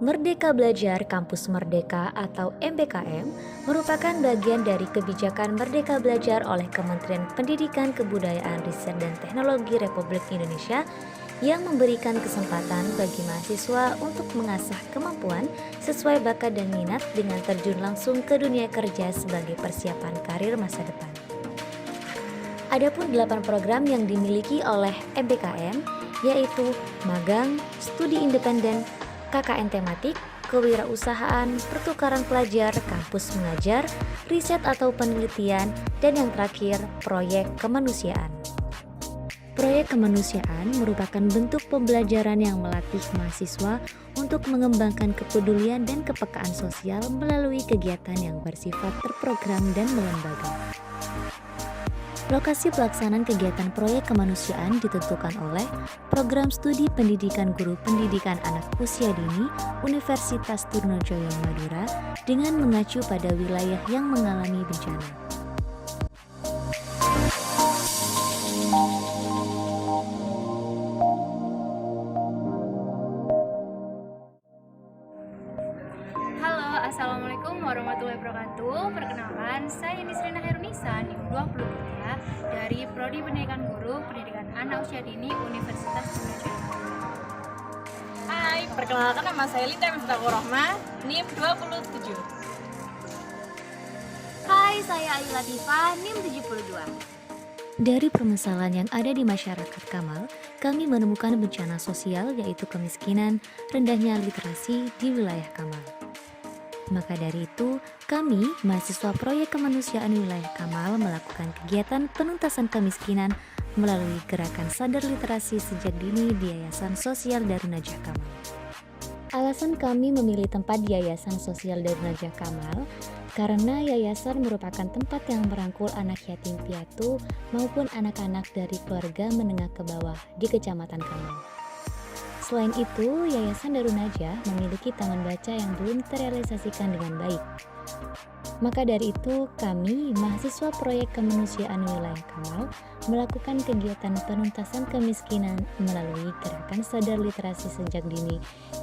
Merdeka Belajar Kampus Merdeka atau MBKM merupakan bagian dari kebijakan Merdeka Belajar oleh Kementerian Pendidikan, Kebudayaan, Riset, dan Teknologi Republik Indonesia yang memberikan kesempatan bagi mahasiswa untuk mengasah kemampuan sesuai bakat dan minat dengan terjun langsung ke dunia kerja sebagai persiapan karir masa depan. Adapun 8 program yang dimiliki oleh MBKM yaitu magang, studi independen, KKN tematik, kewirausahaan, pertukaran pelajar, kampus mengajar, riset atau penelitian, dan yang terakhir, proyek kemanusiaan. Proyek kemanusiaan merupakan bentuk pembelajaran yang melatih mahasiswa untuk mengembangkan kepedulian dan kepekaan sosial melalui kegiatan yang bersifat terprogram dan melembaga. Lokasi pelaksanaan kegiatan proyek kemanusiaan ditentukan oleh Program Studi Pendidikan Guru Pendidikan Anak Usia Dini Universitas Trunojoyo Madura dengan mengacu pada wilayah yang mengalami bencana. Halo, Assalamualaikum warahmatullahi wabarakatuh. Perkenalkan, saya Nisrina Herunisa, NIM 23 dari Prodi Pendidikan Guru Pendidikan Anak Usia Dini Universitas Trunojoyo. Hai, perkenalkan nama saya Linda Miftahul Rohmah, NIM 27. Hai, saya Ayu Latifah, NIM 72. Dari permasalahan yang ada di masyarakat Kamal, kami menemukan bencana sosial yaitu kemiskinan, rendahnya literasi di wilayah Kamal. Maka dari itu, kami, mahasiswa proyek kemanusiaan wilayah Kamal melakukan kegiatan penuntasan kemiskinan melalui gerakan sadar literasi sejak dini di Yayasan Sosial Darunajah Kamal. Alasan kami memilih tempat di Yayasan Sosial Darunajah Kamal karena yayasan merupakan tempat yang merangkul anak yatim piatu maupun anak-anak dari keluarga menengah ke bawah di Kecamatan Kamal. Selain itu, Yayasan Darunajah memiliki taman baca yang belum terrealisasikan dengan baik. Maka dari itu, kami, mahasiswa proyek kemanusiaan wilayah Kamal, melakukan kegiatan penuntasan kemiskinan melalui gerakan sadar literasi sejak dini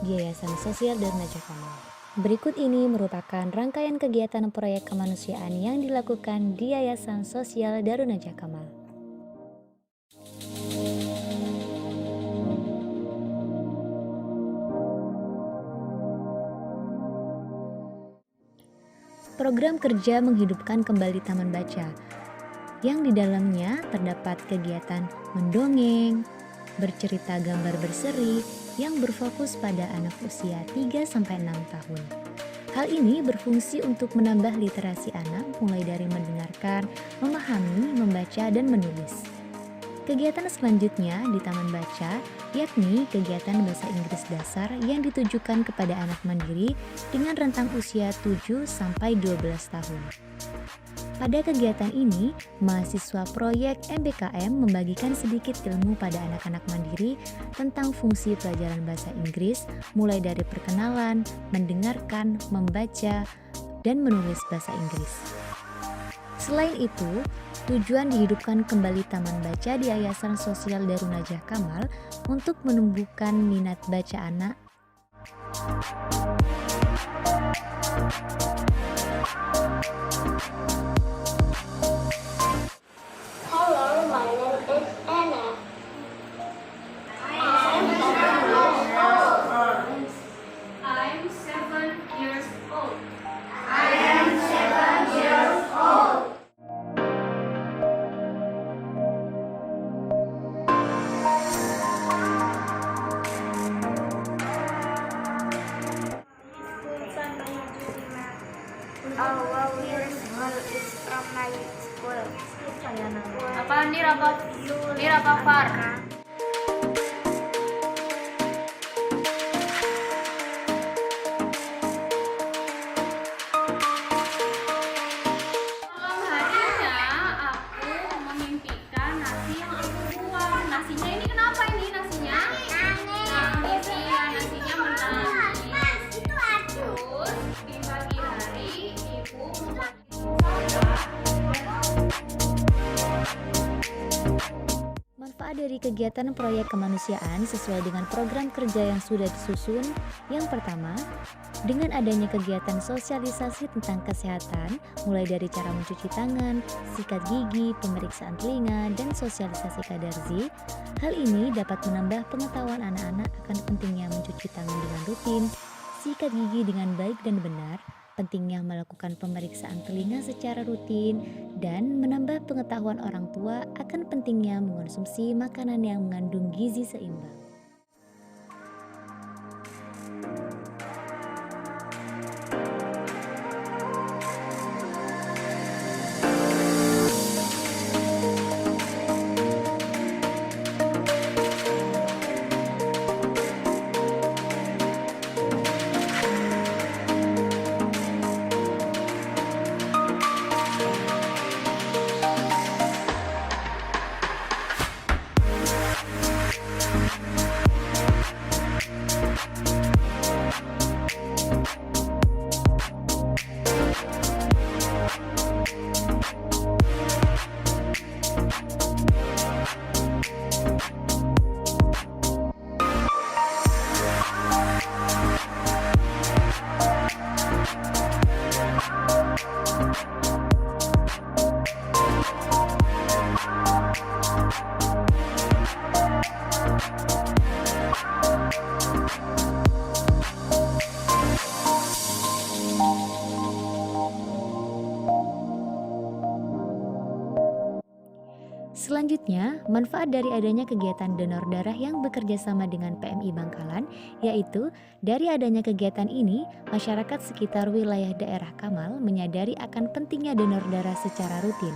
di Yayasan Sosial Darunajah Kamal. Berikut ini merupakan rangkaian kegiatan proyek kemanusiaan yang dilakukan di Yayasan Sosial Darunajah Kamal. Program kerja menghidupkan kembali Taman Baca, yang di dalamnya terdapat kegiatan mendongeng, bercerita gambar berseri yang berfokus pada anak usia 3-6 tahun. Hal ini berfungsi untuk menambah literasi anak mulai dari mendengarkan, memahami, membaca, dan menulis. Kegiatan selanjutnya di Taman Baca yakni kegiatan bahasa Inggris dasar yang ditujukan kepada anak mandiri dengan rentang usia 7-12 tahun. Pada kegiatan ini, mahasiswa proyek MBKM membagikan sedikit ilmu pada anak-anak mandiri tentang fungsi pelajaran bahasa Inggris mulai dari perkenalan, mendengarkan, membaca, dan menulis bahasa Inggris. Selain itu, tujuan dihidupkan kembali Taman Baca di Yayasan Sosial Darunajah Kamal untuk menumbuhkan minat baca anak. Hello, my name is Anna. I'm 7 years old. Our year school is from my school. Apa Nir apa Far? Malam harinya aku memimpikan nasi yang aku buat. Nasinya ini kenapa ini nasinya? Nangis ya, nasinya menangis. Terus di pagi hari ibu membuat Manfaat dari kegiatan proyek kemanusiaan sesuai dengan program kerja yang sudah disusun. Yang pertama, dengan adanya kegiatan sosialisasi tentang kesehatan, mulai dari cara mencuci tangan, sikat gigi, pemeriksaan telinga, dan sosialisasi kadar gizi, hal ini dapat menambah pengetahuan anak-anak akan pentingnya mencuci tangan dengan rutin, sikat gigi dengan baik dan benar, pentingnya melakukan pemeriksaan telinga secara rutin, dan menambah pengetahuan orang tua akan pentingnya mengonsumsi makanan yang mengandung gizi seimbang. Selanjutnya, manfaat dari adanya kegiatan donor darah yang bekerja sama dengan PMI Bangkalan, yaitu dari adanya kegiatan ini, masyarakat sekitar wilayah daerah Kamal menyadari akan pentingnya donor darah secara rutin.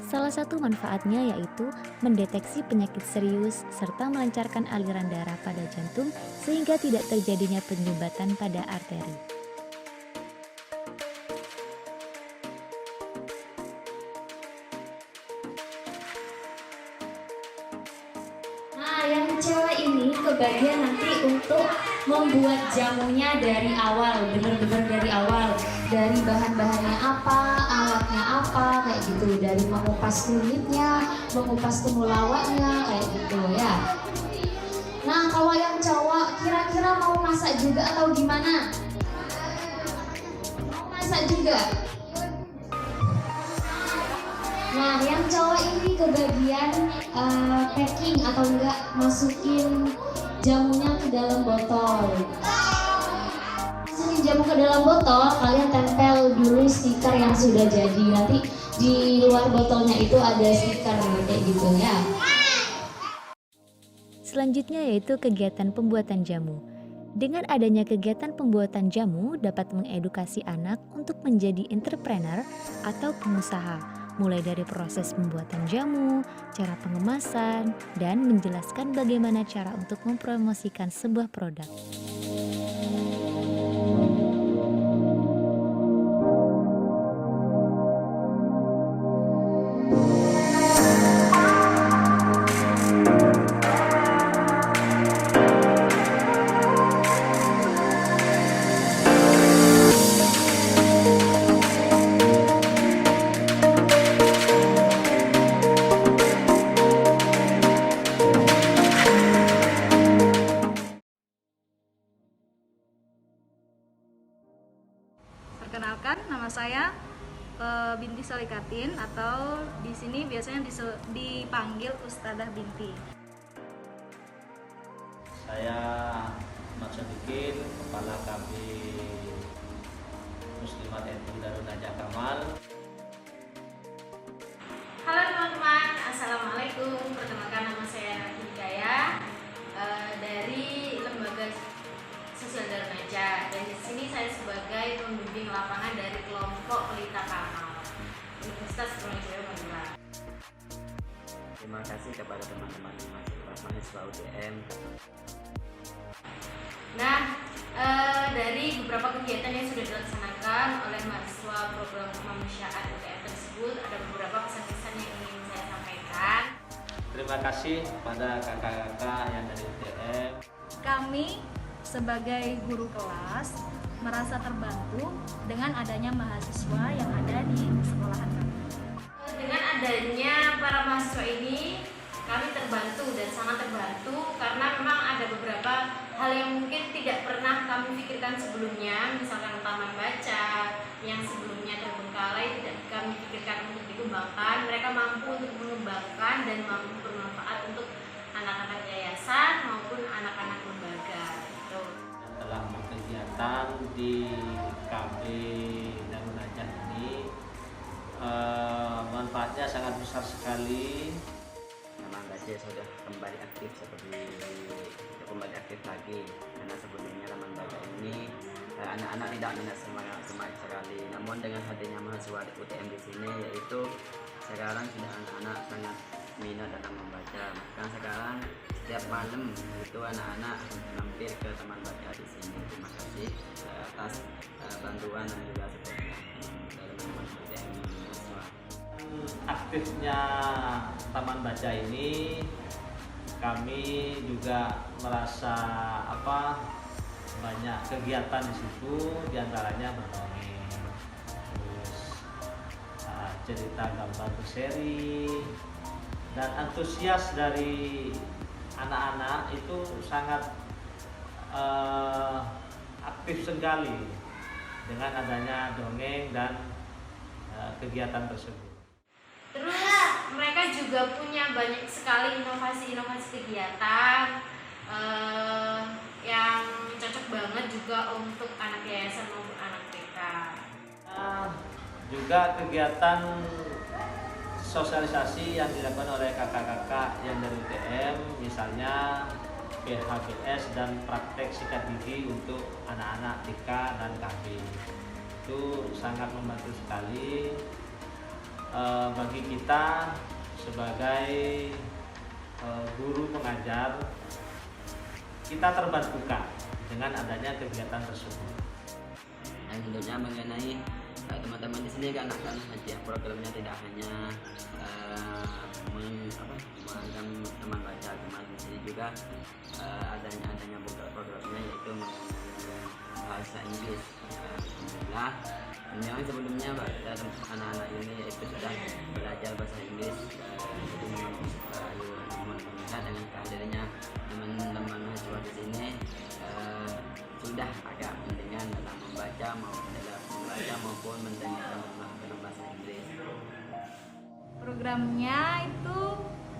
Salah satu manfaatnya yaitu mendeteksi penyakit serius serta melancarkan aliran darah pada jantung sehingga tidak terjadinya penyumbatan pada arteri. Nah, yang cewek ini kebagian nanti untuk membuat jamunya dari awal, bener-bener dari awal. Dari bahan-bahannya apa, alatnya apa, kayak gitu. Dari mengupas kulitnya, mengupas temulawaknya, kayak gitu ya. Nah, kalau yang cowok kira-kira mau masak juga atau gimana? Mau masak juga? Nah, yang cowok ini kebagian packing atau enggak masukin jamunya ke dalam botol. Masukin jamu ke dalam botol, kalian tempel dulu stiker yang sudah jadi. Nanti di luar botolnya itu ada stiker kayak gitu ya. Selanjutnya yaitu kegiatan pembuatan jamu. Dengan adanya kegiatan pembuatan jamu dapat mengedukasi anak untuk menjadi entrepreneur atau pengusaha, mulai dari proses pembuatan jamu, cara pengemasan, dan menjelaskan bagaimana cara untuk mempromosikan sebuah produk. Perkenalkan, nama saya Binti Solikatin atau di sini biasanya dipanggil Ustadzah Binti. Saya Ahmad Sadikin, Kepala KB Muslimat NU Darun Najah Kamal. Halo teman-teman, assalamualaikum. Perkenalkan, nama saya Nafi Hidayah dari Lembaga Sosial Darun Najah. Dan di sini saya sebagai pembimbing lapangan dari kelompok Pelita Kamal Universitas Brawijaya Madura. Terima kasih kepada teman-teman mahasiswa UGM. Nah, dari beberapa kegiatan yang sudah dilaksanakan oleh mahasiswa program kemanusiaan UGM tersebut, ada beberapa pesan-pesan yang ingin saya sampaikan. Terima kasih pada kakak-kakak yang dari UGM. Kami sebagai guru kelas merasa terbantu dengan adanya mahasiswa yang ada di sekolahan kami. Dengan adanya para mahasiswa ini, kami terbantu dan sangat terbantu karena memang ada beberapa hal yang mungkin tidak pernah kami pikirkan sebelumnya, misalkan taman baca yang sebelumnya terbengkalai tidak kami pikirkan untuk dikembangkan, mereka mampu untuk mengembangkan dan mampu bermanfaat untuk anak-anak yayasan maupun anak-anak lembaga. Gitu. Telah berkegiatan di KB Darul Najah ini, manfaatnya sangat besar sekali. Taman Baca sudah kembali aktif lagi, karena sebelumnya Taman Baca ini anak-anak tidak minat semangat sekali. Namun dengan hadirnya mahasiswa UTM di sini, yaitu sekarang sudah anak-anak sangat minat dalam membaca. Bahkan sekarang setiap malam itu anak-anak mampir ke Taman Baca di sini. Terima kasih atas bantuan dan juga supportnya dari teman-teman UTM mahasiswa. Aktifnya Taman Baca ini, kami juga merasa banyak kegiatan di situ, diantaranya berdongeng, terus cerita gambar berseri, dan antusias dari anak-anak itu sangat aktif sekali dengan adanya dongeng dan kegiatan tersebut. Terus mereka juga punya banyak sekali inovasi-inovasi kegiatan yang cocok banget juga untuk anak yayasan maupun anak TK. Juga kegiatan sosialisasi yang dilakukan oleh kakak-kakak yang dari UTM, misalnya PHBS dan praktek sikat gigi untuk anak-anak TK dan KB. Itu sangat membantu sekali bagi kita sebagai guru pengajar. Kita terbantukan dengan adanya kegiatan tersebut. Dan tentunya mengenai teman-teman di sini kan programnya tidak hanya mengajarkan teman baca, teman di sini juga adanya programnya yaitu mengenai bahasa Inggris. Alhamdulillah, memang sebelumnya anak-anak ini yaitu sudah belajar bahasa Inggris, jadi memang dengan kehadirannya teman-teman mahasiswa di sini sudah agak mendengar dalam membaca maupun mendengar dalam bahasa Inggris. Programnya itu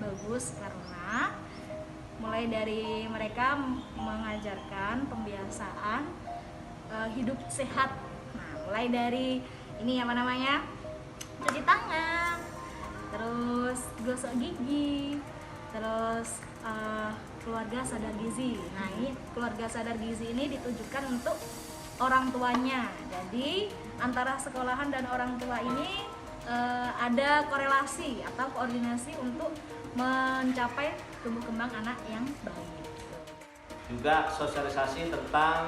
bagus karena mulai dari mereka mengajarkan pembiasaan hidup sehat. Nah, mulai dari ini cuci tangan, terus gosok gigi, terus keluarga sadar gizi. Nah, ini keluarga sadar gizi ini ditujukan untuk orang tuanya. Jadi antara sekolahan dan orang tua ini ada korelasi atau koordinasi untuk mencapai tumbuh kembang anak yang baik. Juga sosialisasi tentang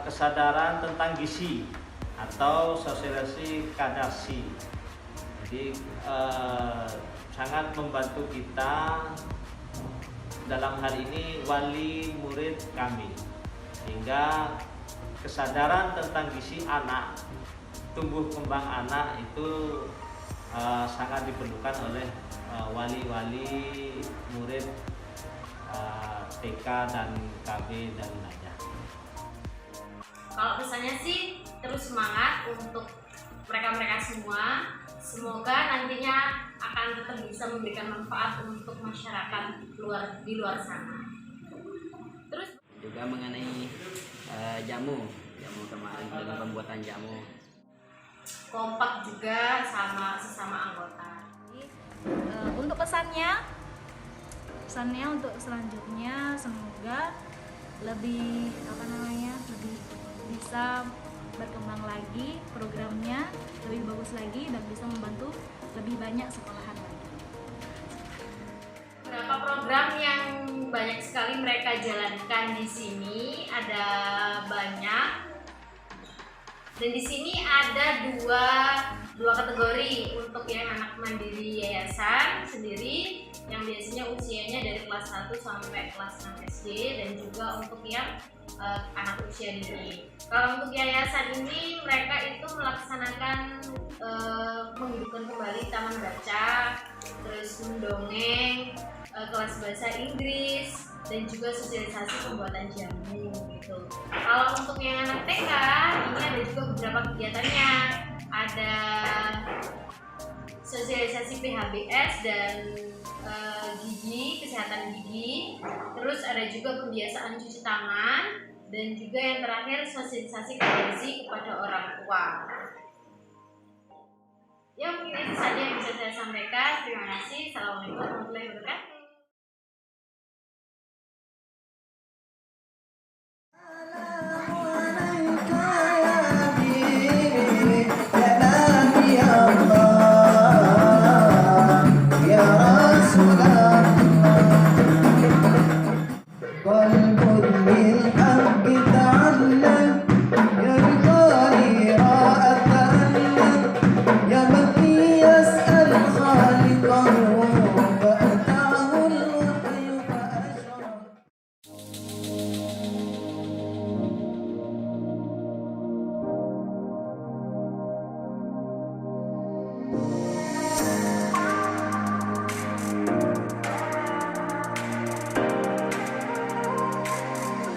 kesadaran tentang gizi atau sosialisasi kadasi. Jadi sangat membantu kita dalam hal ini wali murid kami, sehingga kesadaran tentang gizi anak, tumbuh kembang anak itu sangat diperlukan oleh wali-wali murid TK dan KB dan lainnya. Kalau pesannya sih terus semangat untuk mereka-mereka semua. Semoga nantinya akan tetap bisa memberikan manfaat untuk masyarakat di luar sana. Terus Juga mengenai jamu kemarin dengan pembuatan jamu. kompak juga sama sesama anggota. Untuk pesannya untuk selanjutnya semoga lebih lebih bisa berkembang lagi programnya, lebih bagus lagi dan bisa membantu lebih banyak sekolahan lagi. Beberapa program yang banyak sekali mereka jalankan di sini, ada banyak. Dan di sini ada dua kategori untuk yang anak mandiri yayasan sendiri yang biasanya usianya dari kelas 1 sampai kelas 6 SD, dan juga untuk yang anak usia dini. Kalau untuk yayasan ini mereka itu melaksanakan menghidupkan kembali taman baca, terus mendongeng, kelas bahasa Inggris, dan juga sosialisasi pembuatan jamu gitu. Kalau untuk yang anak TK, ini ada juga beberapa kegiatannya. Ada sosialisasi PHBS dan gigi, kesehatan gigi. Terus ada juga kebiasaan cuci tangan, dan juga yang terakhir sosialisasi gizi kepada orang tua. Ya, mungkin itu saja yang bisa saya sampaikan. Terima kasih. Assalamualaikum warahmatullahi wabarakatuh.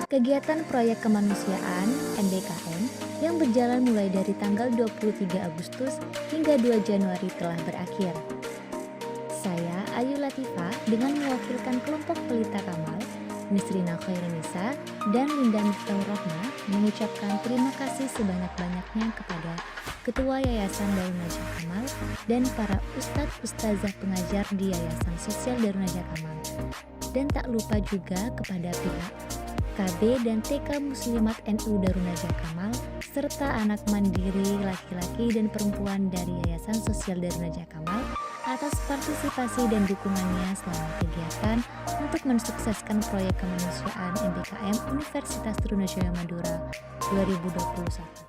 Kegiatan proyek kemanusiaan (MBKM) yang berjalan mulai dari tanggal 23 Agustus hingga 2 Januari telah berakhir. Saya, Ayu Latifah, dengan mewakilkan kelompok Pelita Kamal, Nisrina Khairinisa, dan Linda Miftahur Rahma mengucapkan terima kasih sebanyak-banyaknya kepada Ketua Yayasan Darun Najah Kamal dan para ustadz-ustazah pengajar di Yayasan Sosial Darun Najah Kamal. Dan tak lupa juga kepada pihak KB dan TK Muslimat NU Darun Najah Kamal, serta anak mandiri laki-laki dan perempuan dari Yayasan Sosial Darun Najah Kamal atas partisipasi dan dukungannya selama kegiatan untuk mensukseskan proyek kemanusiaan MBKM Universitas Trunojoyo Madura 2021.